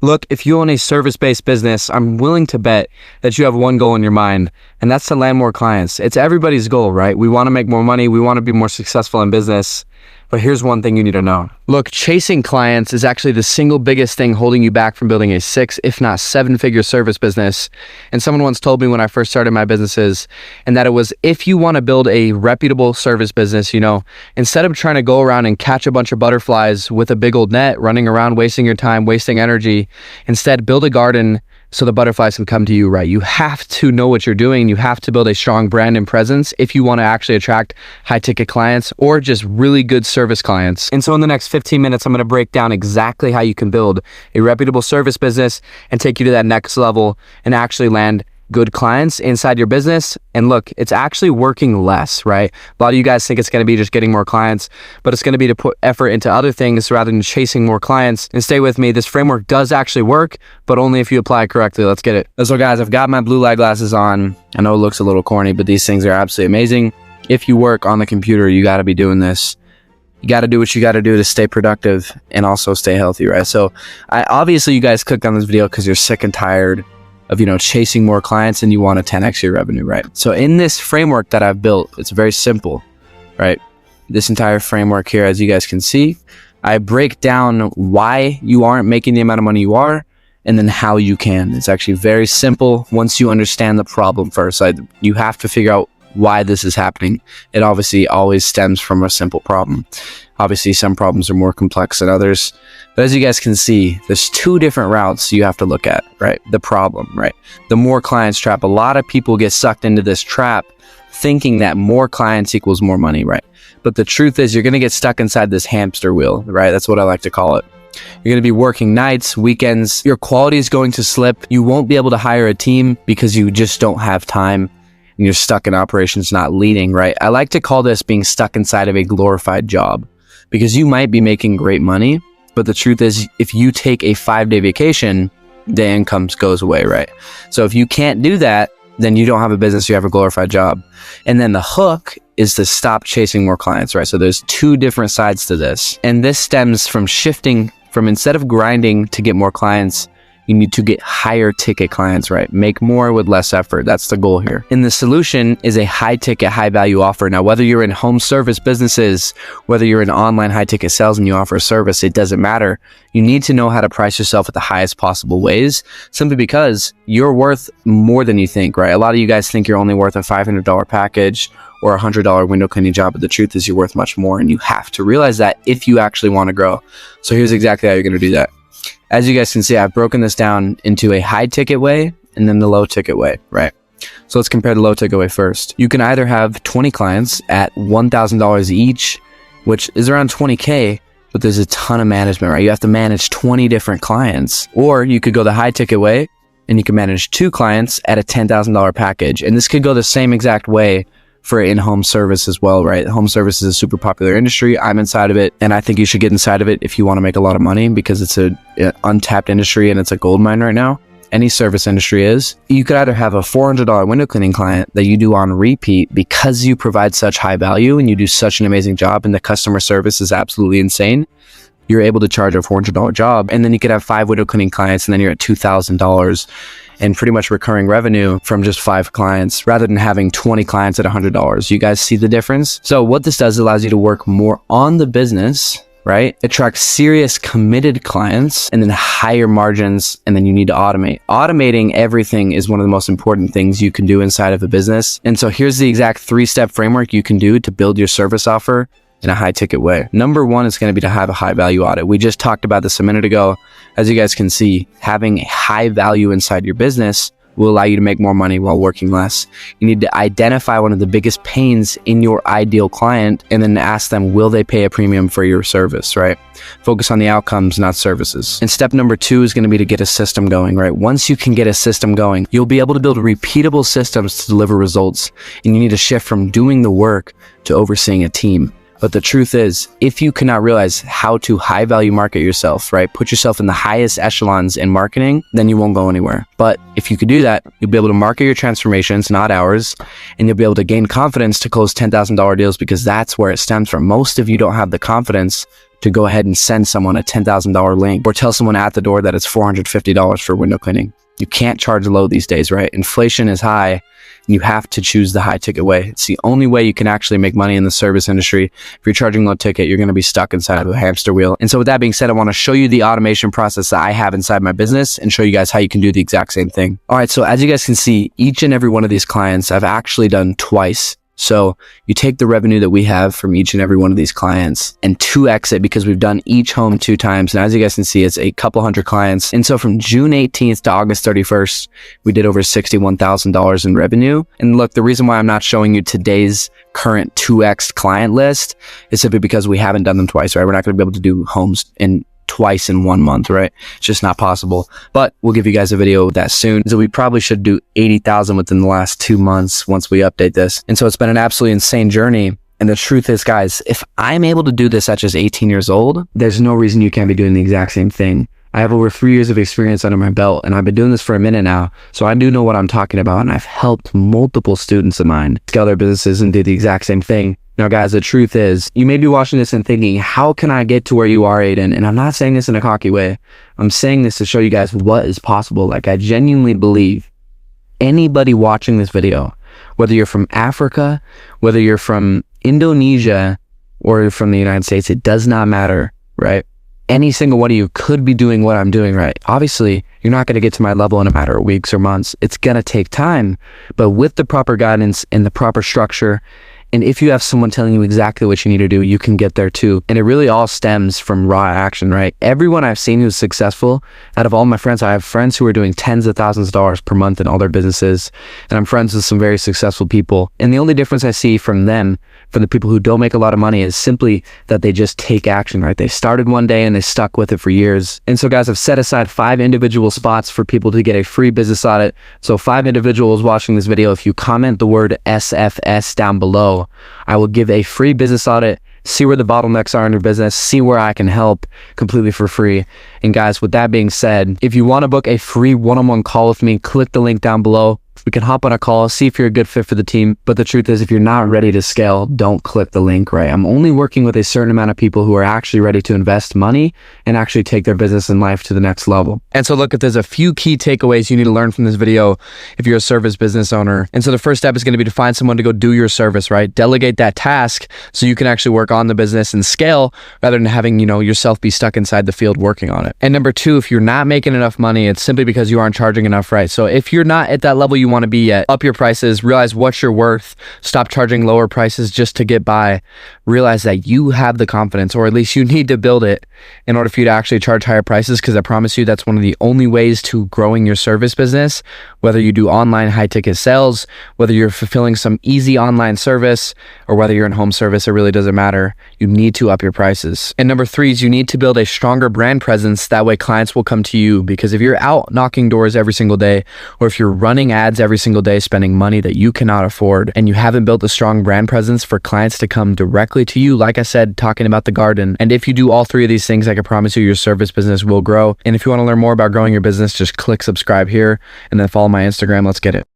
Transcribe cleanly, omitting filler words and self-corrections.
Look, if you own a service-based business, I'm willing to bet that you have one goal in your mind, and that's to land more clients. It's everybody's goal, right? We want to make more money. We want to be more successful in business. But here's one thing you need to know. Look, chasing clients is actually the single biggest thing holding you back from building a 6, if not 7-figure service business. And someone once told me when I first started my businesses, and that it was, if you want to build a reputable service business, instead of trying to go around and catch a bunch of butterflies with a big old net, running around, wasting your time, wasting energy, instead build a garden so the butterflies can come to you, right? You have to know what you're doing. You have to build a strong brand and presence if you want to actually attract high ticket clients or just really good service clients. And so in the next 15 minutes, I'm going to break down exactly how you can build a reputable service business and take you to that next level and actually land good clients inside your business. And look, it's actually working less, right? A lot of you guys think it's going to be just getting more clients, but it's going to be to put effort into other things rather than chasing more clients. And stay with me, this framework does actually work, but only if you apply it correctly. Let's get it. So guys, I've got my blue light glasses on. I know it looks a little corny, but these things are absolutely amazing. If you work on the computer, you got to be doing this. You got to do what you got to do to stay productive and also stay healthy, right? So obviously you guys clicked on this video because you're sick and tired of, chasing more clients and you want to 10x your revenue, right? So in this framework that I've built, it's very simple, right? This entire framework here, as you guys can see, I break down why you aren't making the amount of money you are and then how you can. It's actually very simple once you understand the problem first. You have to figure out why this is happening. It obviously always stems from a simple problem. Obviously, some problems are more complex than others. But as you guys can see, there's 2 different routes you have to look at, right? The problem, right? The more clients trap. A lot of people get sucked into this trap thinking that more clients equals more money, right? But the truth is you're going to get stuck inside this hamster wheel, right? That's what I like to call it. You're going to be working nights, weekends. Your quality is going to slip. You won't be able to hire a team because you just don't have time. And you're stuck in operations, not leading, right? I like to call this being stuck inside of a glorified job because you might be making great money, but the truth is if you take a 5-day vacation, the income goes away, right? So if you can't do that, then you don't have a business, you have a glorified job. And then the hook is to stop chasing more clients, right? So there's 2 different sides to this. And this stems from shifting from instead of grinding to get more clients, you need to get higher ticket clients, right? Make more with less effort. That's the goal here. And the solution is a high ticket, high value offer. Now, whether you're in home service businesses, whether you're in online high ticket sales and you offer a service, it doesn't matter. You need to know how to price yourself at the highest possible ways, simply because you're worth more than you think, right? A lot of you guys think you're only worth a $500 package or a $100 window cleaning job, but the truth is you're worth much more, and you have to realize that if you actually want to grow. So here's exactly how you're going to do that. As you guys can see, I've broken this down into a high ticket way and then the low ticket way, right? So let's compare the low ticket way first. You can either have 20 clients at $1,000 each, which is around 20K, but there's a ton of management, right? You have to manage 20 different clients. Or you could go the high ticket way and you can manage 2 clients at a $10,000 package. And this could go the same exact way for in-home service as well, right? Home service is a super popular industry. I'm inside of it, and I think you should get inside of it if you want to make a lot of money because it's an untapped industry and it's a gold mine right now. Any service industry is. You could either have a $400 window cleaning client that you do on repeat because you provide such high value and you do such an amazing job and the customer service is absolutely insane. You're able to charge a $400 job, and then you could have 5 window cleaning clients and then you're at $2,000 and pretty much recurring revenue from just 5 clients rather than having 20 clients at $100. You guys see the difference? So what this does, allows you to work more on the business, right? Attract serious committed clients and then higher margins, and then you need to automate. Automating everything is one of the most important things you can do inside of a business. And so here's the exact 3-step framework you can do to build your service offer in a high ticket way. Number 1 is going to be to have a high value audit. We just talked about this a minute ago. As you guys can see, having a high value inside your business will allow you to make more money while working less. You need to identify one of the biggest pains in your ideal client and then ask them, will they pay a premium for your service, right? Focus on the outcomes, not services. And step number 2 is going to be to get a system going, right? Once you can get a system going, you'll be able to build repeatable systems to deliver results. And you need to shift from doing the work to overseeing a team. But the truth is, if you cannot realize how to high value market yourself, right? Put yourself in the highest echelons in marketing, then you won't go anywhere. But if you could do that, you'll be able to market your transformations, not hours, and you'll be able to gain confidence to close $10,000 deals because that's where it stems from. Most of you don't have the confidence to go ahead and send someone a $10,000 link or tell someone at the door that it's $450 for window cleaning. You can't charge low these days, right? Inflation is high, and you have to choose the high ticket way. It's the only way you can actually make money in the service industry. If you're charging low ticket, you're going to be stuck inside of a hamster wheel. And so with that being said, I want to show you the automation process that I have inside my business and show you guys how you can do the exact same thing. All right, so as you guys can see, each and every one of these clients I've actually done twice. So you take the revenue that we have from each and every one of these clients and 2x it, because we've done each home 2 times. And as you guys can see, it's a couple hundred clients. And so from June 18th to August 31st, we did over $61,000 in revenue. And look, the reason why I'm not showing you today's current 2x client list is simply because we haven't done them twice, right? We're not going to be able to do homes twice in 1 month, right? It's just not possible. But we'll give you guys a video of that soon. So we probably should do 80,000 within the last 2 months once we update this. And so it's been an absolutely insane journey. And the truth is, guys, if I'm able to do this at just 18 years old, there's no reason you can't be doing the exact same thing. I have over 3 years of experience under my belt, and I've been doing this for a minute now. So I do know what I'm talking about. And I've helped multiple students of mine scale their businesses and do the exact same thing. Now, guys, the truth is, you may be watching this and thinking, how can I get to where you are, Aiden? And I'm not saying this in a cocky way. I'm saying this to show you guys what is possible. Like, I genuinely believe anybody watching this video, whether you're from Africa, whether you're from Indonesia, or from the United States, it does not matter, right? Any single one of you could be doing what I'm doing, right? Obviously, you're not going to get to my level in a matter of weeks or months. It's going to take time, but with the proper guidance and the proper structure, and if you have someone telling you exactly what you need to do, you can get there too. And it really all stems from raw action, right? Everyone I've seen who's successful, out of all my friends, I have friends who are doing tens of thousands of dollars per month in all their businesses. And I'm friends with some very successful people. And the only difference I see from them, from the people who don't make a lot of money, is simply that they just take action, right? They started one day and they stuck with it for years. And so guys, I've set aside 5 individual spots for people to get a free business audit. So 5 individuals watching this video, if you comment the word SFS down below, I will give a free business audit, see where the bottlenecks are in your business, see where I can help completely for free. And guys, with that being said, if you want to book a free one-on-one call with me, click the link down below. We can hop on a call, see if you're a good fit for the team. But the truth is, if you're not ready to scale, don't click the link, right? I'm only working with a certain amount of people who are actually ready to invest money and actually take their business and life to the next level. And so look, there's a few key takeaways you need to learn from this video if you're a service business owner. And so the first step is going to be to find someone to go do your service, right? Delegate that task so you can actually work on the business and scale rather than having, yourself be stuck inside the field working on it. And number 2, if you're not making enough money, it's simply because you aren't charging enough, right? So if you're not at that level you want to be at, up your prices, realize what you're worth, stop charging lower prices just to get by, realize that you have the confidence, or at least you need to build it in order for you to actually charge higher prices, because I promise you that's one of the only ways to growing your service business, whether you do online high ticket sales, whether you're fulfilling some easy online service, or whether you're in home service, it really doesn't matter. You need to up your prices. And number 3 is you need to build a stronger brand presence. That way clients will come to you, because if you're out knocking doors every single day, or if you're running ads every single day, spending money that you cannot afford, and you haven't built a strong brand presence for clients to come directly to you, like I said, talking about the garden. And if you do all 3 of these things, I can promise you your service business will grow. And if you want to learn more about growing your business, just click subscribe here and then follow my Instagram. Let's get it.